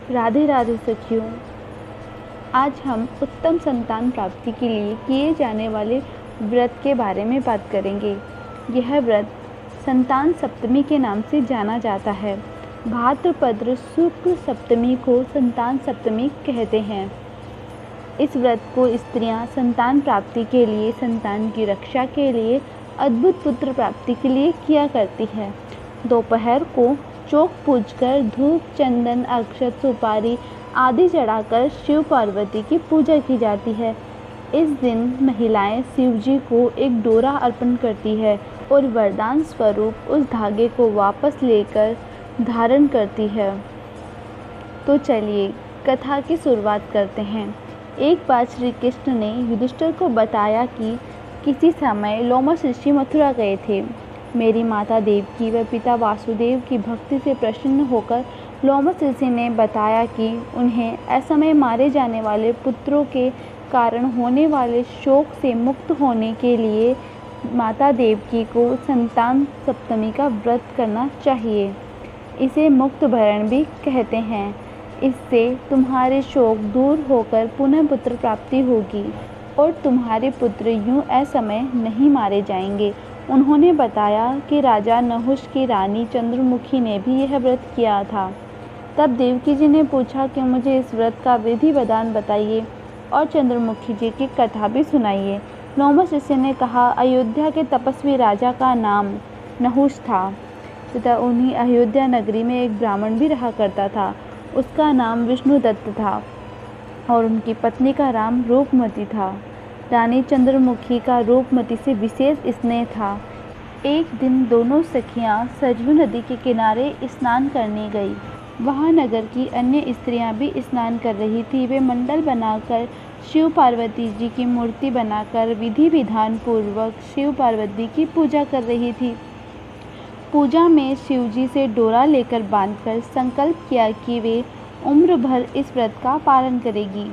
राधे राधे सखियों। आज हम उत्तम संतान प्राप्ति के लिए किए जाने वाले व्रत के बारे में बात करेंगे। यह व्रत संतान सप्तमी के नाम से जाना जाता है। भाद्रपद शुक्ल सप्तमी को संतान सप्तमी कहते हैं। इस व्रत को स्त्रियां संतान प्राप्ति के लिए, संतान की रक्षा के लिए, अद्भुत पुत्र प्राप्ति के लिए किया करती है। दोपहर को चौक पूजकर धूप, चंदन, अक्षत, सुपारी आदि चढ़ाकर शिव पार्वती की पूजा की जाती है। इस दिन महिलाएं शिव जी को एक डोरा अर्पण करती है और वरदान स्वरूप उस धागे को वापस लेकर धारण करती है। तो चलिए कथा की शुरुआत करते हैं। एक बार श्री कृष्ण ने युधिष्ठिर को बताया कि किसी समय लोमस ऋषि मथुरा गए थे। मेरी माता देवकी व पिता वासुदेव की भक्ति से प्रसन्न होकर लोमस ऋषि ने बताया कि उन्हें असमय मारे जाने वाले पुत्रों के कारण होने वाले शोक से मुक्त होने के लिए माता देवकी को संतान सप्तमी का व्रत करना चाहिए। इसे मुक्त भरण भी कहते हैं। इससे तुम्हारे शोक दूर होकर पुनः पुत्र प्राप्ति होगी और तुम्हारे पुत्र यूं असमय नहीं मारे जाएंगे। उन्होंने बताया कि राजा नहुष की रानी चंद्रमुखी ने भी यह व्रत किया था। तब देवकी जी ने पूछा कि मुझे इस व्रत का विधि विधान बताइए और चंद्रमुखी जी की कथा भी सुनाइए। लोमस ऋषि ने कहा, अयोध्या के तपस्वी राजा का नाम नहुष था तथा उन्हीं अयोध्या नगरी में एक ब्राह्मण भी रहा करता था। उसका नाम विष्णुदत्त था और उनकी पत्नी का नाम रूपमती था। रानी चंद्रमुखी का रूपमती से विशेष स्नेह था। एक दिन दोनों सखियां सरयू नदी के किनारे स्नान करने गई। वहां नगर की अन्य स्त्रियां भी स्नान कर रही थी। वे मंडल बनाकर शिव पार्वती जी की मूर्ति बनाकर विधि विधान पूर्वक शिव पार्वती की पूजा कर रही थी। पूजा में शिव जी से डोरा लेकर बांधकर संकल्प किया कि वे उम्र भर इस व्रत का पालन करेगी।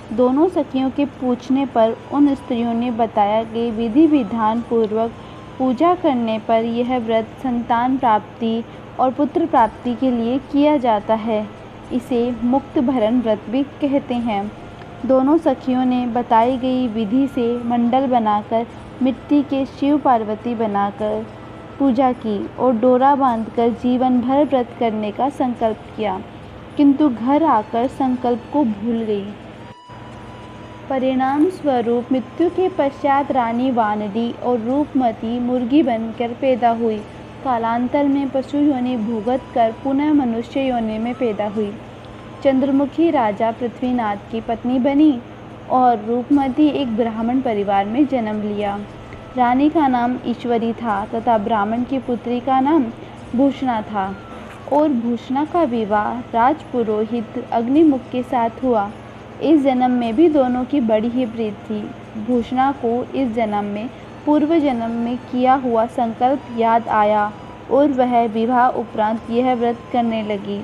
दोनों सखियों के पूछने पर उन स्त्रियों ने बताया कि विधि विधान पूर्वक पूजा करने पर यह व्रत संतान प्राप्ति और पुत्र प्राप्ति के लिए किया जाता है। इसे मुक्त भरण व्रत भी कहते हैं। दोनों सखियों ने बताई गई विधि से मंडल बनाकर मिट्टी के शिव पार्वती बनाकर पूजा की और डोरा बांधकर जीवन भर व्रत करने का संकल्प किया, किंतु घर आकर संकल्प को भूल गई। परिणाम स्वरूप मृत्यु के पश्चात रानी वानरी और रूपमती मुर्गी बनकर पैदा हुई। कालांतर में पशु योनि भुगत कर पुनः मनुष्य योनि में पैदा हुई। चंद्रमुखी राजा पृथ्वीनाथ की पत्नी बनी और रूपमती एक ब्राह्मण परिवार में जन्म लिया। रानी का नाम ईश्वरी था तथा ब्राह्मण की पुत्री का नाम भूषणा था और भूषणा का विवाह राजपुरोहित अग्निमुख के साथ हुआ। इस जन्म में भी दोनों की बड़ी ही प्रीत थी। भूषणा को इस जन्म में पूर्व जन्म में किया हुआ संकल्प याद आया और वह विवाह उपरांत यह व्रत करने लगी।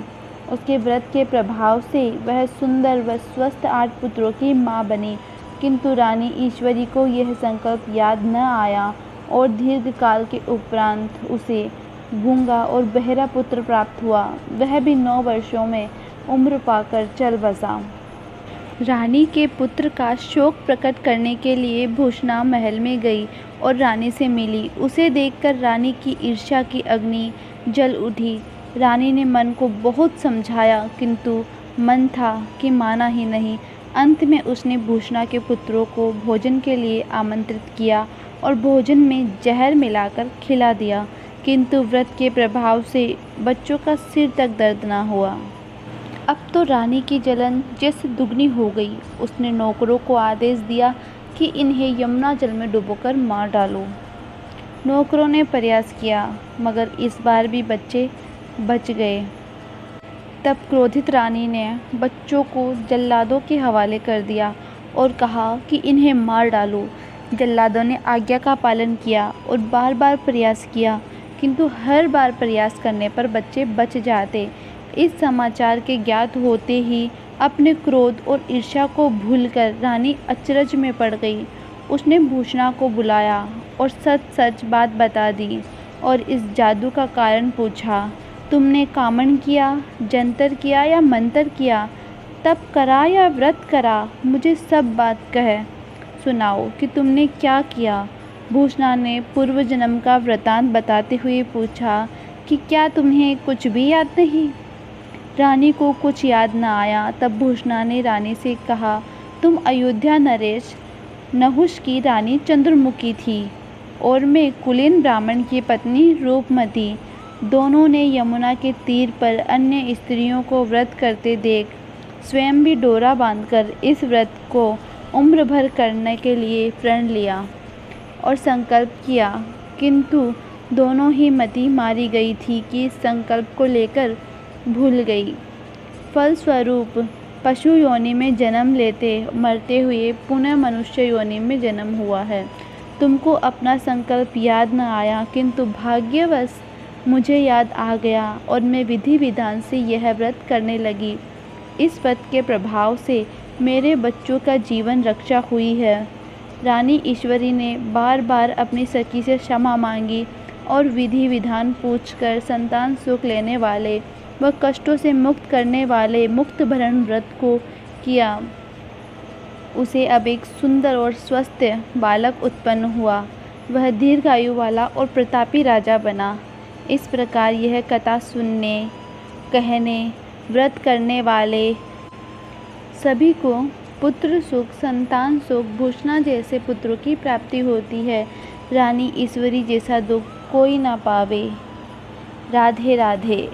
उसके व्रत के प्रभाव से वह सुंदर व स्वस्थ 8 पुत्रों की माँ बनी, किंतु रानी ईश्वरी को यह संकल्प याद न आया और दीर्घ काल के उपरांत उसे गूंगा और बहरा पुत्र प्राप्त हुआ। वह भी 9 वर्षों में उम्र पाकर चल बसा। रानी के पुत्र का शोक प्रकट करने के लिए भूषणा महल में गई और रानी से मिली। उसे देखकर रानी की ईर्ष्या की अग्नि जल उठी। रानी ने मन को बहुत समझाया, किंतु मन था कि माना ही नहीं। अंत में उसने भूषणा के पुत्रों को भोजन के लिए आमंत्रित किया और भोजन में जहर मिलाकर खिला दिया, किंतु व्रत के प्रभाव से बच्चों का सिर तक दर्द न हुआ। अब तो रानी की जलन जैसे दुगनी हो गई। उसने नौकरों को आदेश दिया कि इन्हें यमुना जल में डुबोकर मार डालो। नौकरों ने प्रयास किया, मगर इस बार भी बच्चे बच गए। तब क्रोधित रानी ने बच्चों को जल्लादों के हवाले कर दिया और कहा कि इन्हें मार डालो। जल्लादों ने आज्ञा का पालन किया और बार बार प्रयास किया, किंतु हर बार प्रयास करने पर बच्चे बच जाते। इस समाचार के ज्ञात होते ही अपने क्रोध और ईर्ष्या को भूलकर रानी अचरज में पड़ गई। उसने भूषणा को बुलाया और सच सच बात बता दी और इस जादू का कारण पूछा। तुमने कामण किया, जंतर किया या मंतर किया, तप करा या व्रत करा, मुझे सब बात कह सुनाओ कि तुमने क्या किया। भूषणा ने पूर्व जन्म का वृतांत बताते हुए पूछा कि क्या तुम्हें कुछ भी याद नहीं। रानी को कुछ याद न आया। तब भूषणा ने रानी से कहा, तुम अयोध्या नरेश नहुष की रानी चंद्रमुखी थी और मैं कुलीन ब्राह्मण की पत्नी रूपमती। दोनों ने यमुना के तीर पर अन्य स्त्रियों को व्रत करते देख स्वयं भी डोरा बांधकर इस व्रत को उम्र भर करने के लिए प्रण लिया और संकल्प किया, किंतु दोनों ही मती मारी गई थी कि इस संकल्प को लेकर भूल गई। फलस्वरूप पशु योनि में जन्म लेते मरते हुए पुनः मनुष्य योनि में जन्म हुआ है। तुमको अपना संकल्प याद न आया, किंतु भाग्यवश मुझे याद आ गया और मैं विधि विधान से यह व्रत करने लगी। इस व्रत के प्रभाव से मेरे बच्चों का जीवन रक्षा हुई है। रानी ईश्वरी ने बार बार अपनी सखी से क्षमा मांगी और विधि विधान पूछकर संतान सुख लेने वाले व कष्टों से मुक्त करने वाले मुक्त भरण व्रत को किया। उसे अब एक सुंदर और स्वस्थ बालक उत्पन्न हुआ। वह दीर्घायु वाला और प्रतापी राजा बना। इस प्रकार यह कथा सुनने, कहने, व्रत करने वाले सभी को पुत्र सुख, संतान सुख, भूषणा जैसे पुत्रों की प्राप्ति होती है। रानी ईश्वरी जैसा दुख कोई ना पावे। राधे राधे।